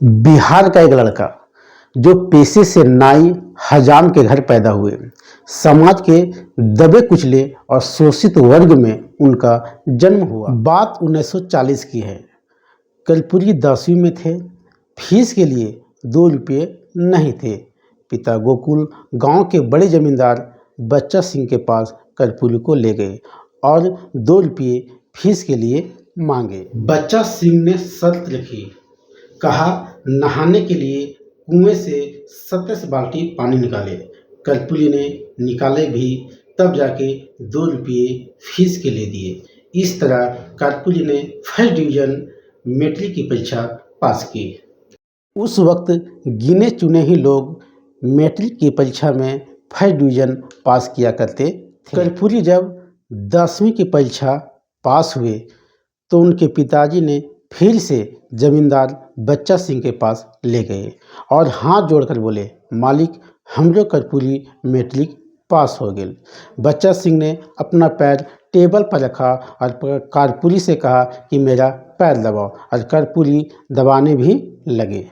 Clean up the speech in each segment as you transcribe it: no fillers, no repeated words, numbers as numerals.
बिहार का एक लड़का जो पेशे से नाई हजाम के घर पैदा हुए, समाज के दबे कुचले और शोषित वर्ग में उनका जन्म हुआ। बात 1940 की है। कर्पूरी 10वीं में थे। फीस के लिए 2 रुपये नहीं थे। पिता गोकुल गांव के बड़े जमींदार बच्चा सिंह के पास कर्पूरी को ले गए और 2 रुपये फीस के लिए मांगे। बच्चा सिंह ने शर्त रखी, कहा नहाने के लिए कुएं से 27 बाल्टी पानी निकाले। कर्पूरी ने निकाले भी, तब जाके 2 रुपये फीस के लिए दिए। इस तरह कर्पूरी ने फर्स्ट डिवीजन मैट्रिक की परीक्षा पास की। उस वक्त गिने चुने ही लोग मैट्रिक की परीक्षा में फर्स्ट डिवीजन पास किया करते थे। कर्पूरी जब 10वीं की परीक्षा पास हुए तो उनके पिताजी ने फिर से जमींदार बच्चा सिंह के पास ले गए और हाथ जोड़कर बोले, मालिक हमरो कर्पूरी मैट्रिक पास हो गए। बच्चा सिंह ने अपना पैर टेबल पर रखा और कर्पूरी से कहा कि मेरा पैर दबाओ, और कर्पूरी दबाने भी लगे।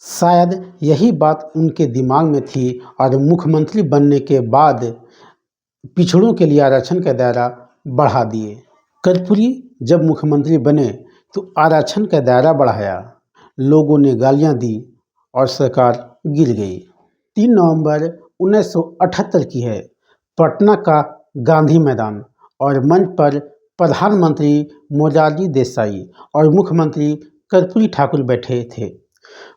शायद यही बात उनके दिमाग में थी और मुख्यमंत्री बनने के बाद पिछड़ों के लिए आरक्षण का दायरा बढ़ा दिए। कर्पूरी जब मुख्यमंत्री बने तो आरक्षण का दायरा बढ़ाया, लोगों ने गालियां दी और सरकार गिर गई। 3 नवंबर 1978 की है। पटना का गांधी मैदान और मंच पर प्रधानमंत्री मोरारजी देसाई और मुख्यमंत्री कर्पूरी ठाकुर बैठे थे।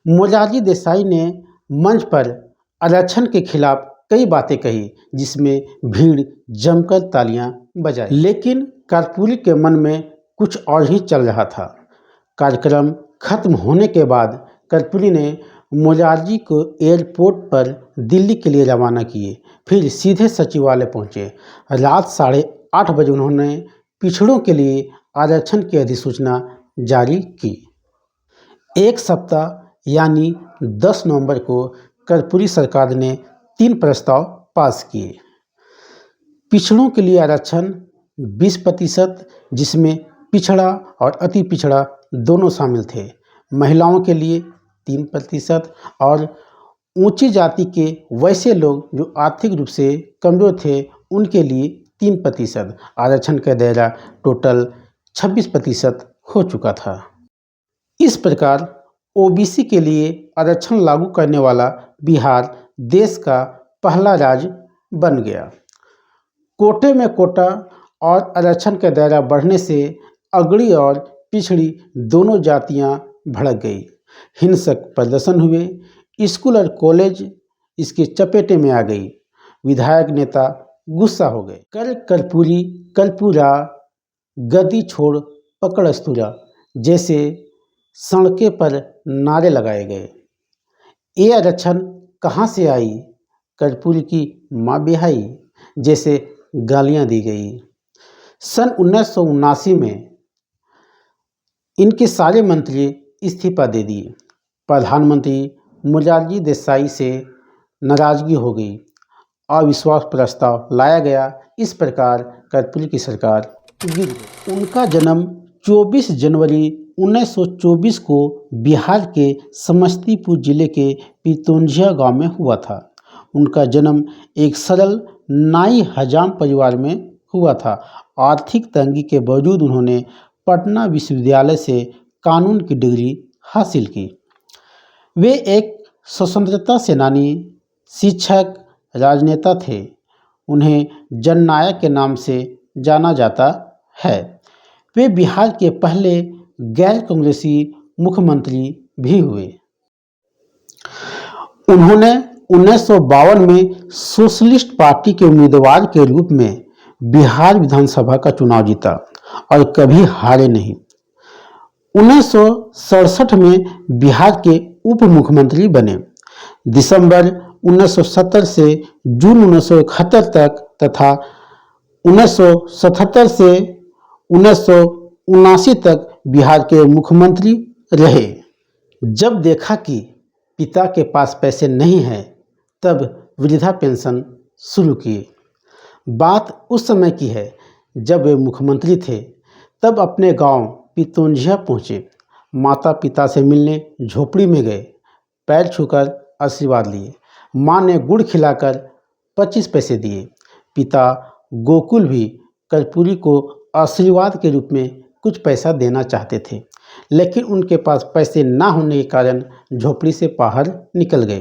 मोरारजी देसाई ने मंच पर आरक्षण के खिलाफ कई बातें कही, जिसमें भीड़ जमकर तालियां बजाई। लेकिन कर्पूरी के मन में कुछ और ही चल रहा था। कार्यक्रम खत्म होने के बाद कर्पूरी ने मोरारजी को एयरपोर्ट पर दिल्ली के लिए रवाना किए, फिर सीधे सचिवालय पहुंचे। रात 8:30 बजे उन्होंने पिछड़ों के लिए आरक्षण की अधिसूचना जारी की। एक सप्ताह यानी 10 नवंबर को कर्पूरी सरकार ने 3 प्रस्ताव पास किए। पिछड़ों के लिए आरक्षण 20%, जिसमें पिछड़ा और अति पिछड़ा दोनों शामिल थे। महिलाओं के लिए 3% और ऊंची जाति के वैसे लोग जो आर्थिक रूप से कमजोर थे उनके लिए 3%। आरक्षण का दायरा टोटल 26% हो चुका था। इस प्रकार ओबीसी के लिए आरक्षण लागू करने वाला बिहार देश का पहला राज्य बन गया। कोटे में कोटा और आरक्षण का दायरा बढ़ने से अगड़ी और पिछड़ी दोनों जातियां भड़क गई। हिंसक प्रदर्शन हुए। स्कूल और कॉलेज इसके चपेटे में आ गई। विधायक नेता गुस्सा हो गए। कर कर्पूरी कर्पूरा, गद्दी छोड़ पकड़ अस्तूरा जैसे सड़कें पर नारे लगाए गए। ये आरक्षण कहाँ से आई, कर्पूरी की माँ बिहाई जैसे गालियाँ दी गई। सन 1979 में इनके सारे मंत्री इस्तीफा दे दिए। प्रधानमंत्री मोरारजी देसाई से नाराजगी हो गई। अविश्वास प्रस्ताव लाया गया। इस प्रकार कर्पूरी की सरकार गिर गई। उनका जन्म 24 जनवरी 1924 को बिहार के समस्तीपुर जिले के पितौंझिया गांव में हुआ था। उनका जन्म एक सरल नाई हजाम परिवार में हुआ था। आर्थिक तंगी के बावजूद उन्होंने पटना विश्वविद्यालय से कानून की डिग्री हासिल की। वे एक स्वतंत्रता सेनानी, शिक्षक, राजनेता थे। उन्हें जननायक के नाम से जाना जाता है। वे बिहार के पहले गैर कांग्रेसी मुख्यमंत्री भी हुए। उन्होंने 1952 में सोशलिस्ट पार्टी के उम्मीदवार के रूप में बिहार विधानसभा का चुनाव जीता और कभी हारे नहीं। 1967 में बिहार के उप मुख्यमंत्री बने। दिसंबर 1970 से जून 1971 तक तथा 1977 से 1979 तक बिहार के मुख्यमंत्री रहे। जब देखा कि पिता के पास पैसे नहीं हैं, तब वृद्धा पेंशन शुरू किए। बात उस समय की है जब वे मुख्यमंत्री थे। तब अपने गांव पितौंझिया पहुंचे। माता पिता से मिलने झोपड़ी में गए, पैर छूकर आशीर्वाद लिए। माँ ने गुड़ खिलाकर 25 पैसे दिए। पिता गोकुल भी कर्पूरी को आशीर्वाद के रूप में कुछ पैसा देना चाहते थे, लेकिन उनके पास पैसे ना होने के कारण झोपड़ी से बाहर निकल गए।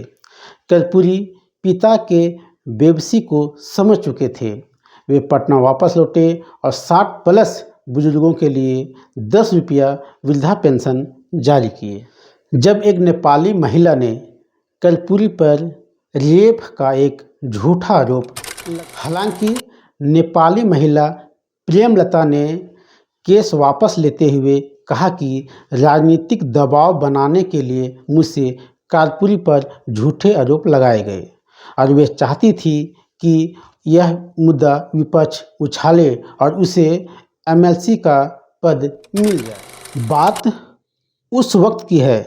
कर्पूरी पिता के बेबसी को समझ चुके थे। वे पटना वापस लौटे और 60 प्लस बुजुर्गों के लिए 10 रुपया वृद्धा पेंशन जारी किए। जब एक नेपाली महिला ने कर्पूरी पर रेप का एक झूठा आरोप, हालांकि नेपाली महिला प्रेमलता ने केस वापस लेते हुए कहा कि राजनीतिक दबाव बनाने के लिए मुझसे कर्पूरी पर झूठे आरोप लगाए गए और वे चाहती थी कि यह मुद्दा विपक्ष उछाले और उसे एमएलसी का पद मिल जाए। बात उस वक्त की है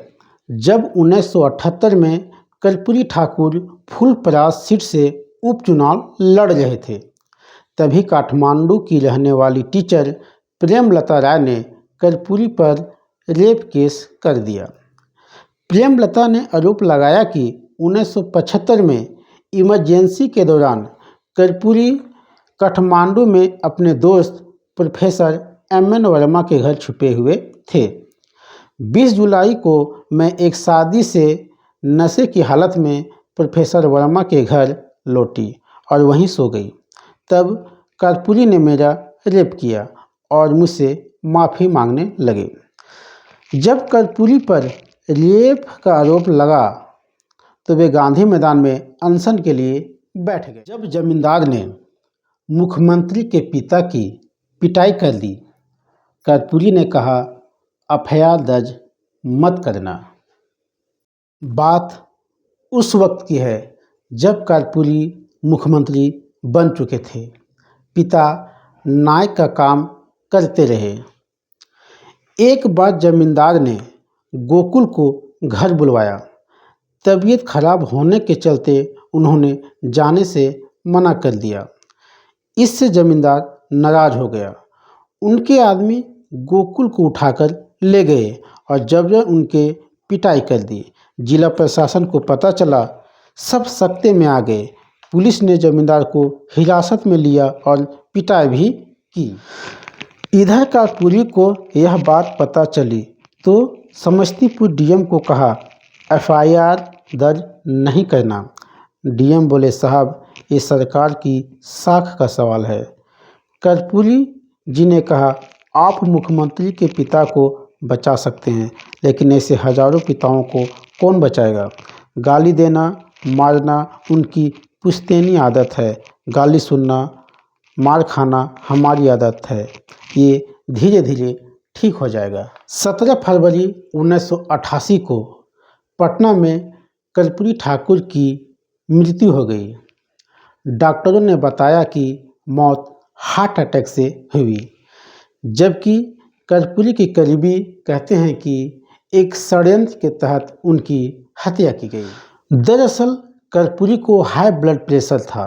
जब 1978 में कर्पूरी ठाकुर फूलपरास सीट से उपचुनाव लड़ रहे थे। तभी काठमांडू की रहने वाली टीचर प्रेमलता राय ने कर्पूरी पर रेप केस कर दिया। प्रेमलता ने आरोप लगाया कि 1975 में इमरजेंसी के दौरान कर्पूरी काठमांडू में अपने दोस्त प्रोफेसर एमएन वर्मा के घर छुपे हुए थे। 20 जुलाई को मैं एक शादी से नशे की हालत में प्रोफेसर वर्मा के घर लौटी और वहीं सो गई। तब कर्पूरी ने मेरा रेप किया और मुझसे माफ़ी मांगने लगे। जब कर्पूरी पर रेप का आरोप लगा तो वे गांधी मैदान में अनशन के लिए बैठ गए। जब जमींदार ने मुख्यमंत्री के पिता की पिटाई कर दी, कर्पूरी ने कहा, एफआईआर दर्ज मत करना। बात उस वक्त की है जब कर्पूरी मुख्यमंत्री बन चुके थे। पिता नायक का काम करते रहे। एक बार जमींदार ने गोकुल को घर बुलवाया। तबीयत खराब होने के चलते उन्होंने जाने से मना कर दिया। इससे जमींदार नाराज हो गया। उनके आदमी गोकुल को उठाकर ले गए और जबरन उनके पिटाई कर दी। जिला प्रशासन को पता चला, सब सख्ते में आ गए। पुलिस ने जमींदार को हिरासत में लिया और पिटाई भी की। इधर कर्पूरी को यह बात पता चली तो समस्तीपुर डीएम को कहा, एफआईआर दर्ज नहीं करना। डीएम बोले, साहब ये सरकार की साख का सवाल है। कर्पूरी जी ने कहा, आप मुख्यमंत्री के पिता को बचा सकते हैं, लेकिन ऐसे हजारों पिताओं को कौन बचाएगा। गाली देना, मारना उनकी पुश्तैनी आदत है। गाली सुनना, मार खाना हमारी आदत है। ये धीरे धीरे ठीक हो जाएगा। 17 फरवरी 1988 को पटना में कर्पूरी ठाकुर की मृत्यु हो गई। डॉक्टरों ने बताया कि मौत हार्ट अटैक से हुई, जबकि कर्पूरी के करीबी कहते हैं कि एक षड्यंत्र के तहत उनकी हत्या की गई। दरअसल कर्पूरी को हाई ब्लड प्रेशर था।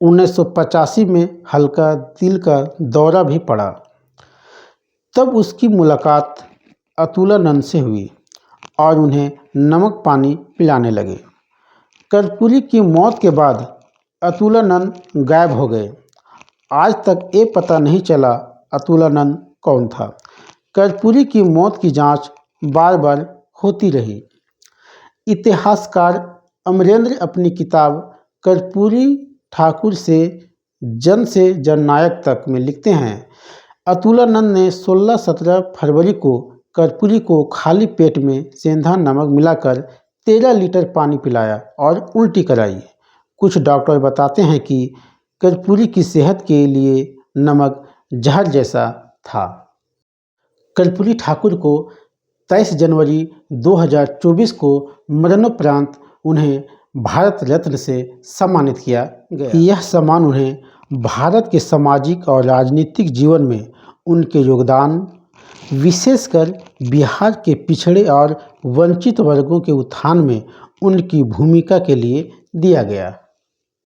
1985 में हल्का दिल का दौरा भी पड़ा। तब उसकी मुलाकात अतुलानंद से हुई और उन्हें नमक पानी पिलाने लगे। कर्पूरी की मौत के बाद अतुलानंद गायब हो गए। आज तक ये पता नहीं चला अतुलानंद कौन था। कर्पूरी की मौत की जांच बार बार होती रही। इतिहासकार अमरेंद्र अपनी किताब कर्पूरी ठाकुर से जननायक तक में लिखते हैं, अतुलानंद ने 16-17 फरवरी को कर्पूरी को खाली पेट में सेंधा नमक मिलाकर 13 लीटर पानी पिलाया और उल्टी कराई। कुछ डॉक्टर बताते हैं कि कर्पूरी की सेहत के लिए नमक जहर जैसा था। कर्पूरी ठाकुर को 23 जनवरी 2024 को मरणोपरांत उन्हें भारत रत्न से सम्मानित किया गया। यह सम्मान उन्हें भारत के सामाजिक और राजनीतिक जीवन में उनके योगदान, विशेषकर बिहार के पिछड़े और वंचित वर्गों के उत्थान में उनकी भूमिका के लिए दिया गया।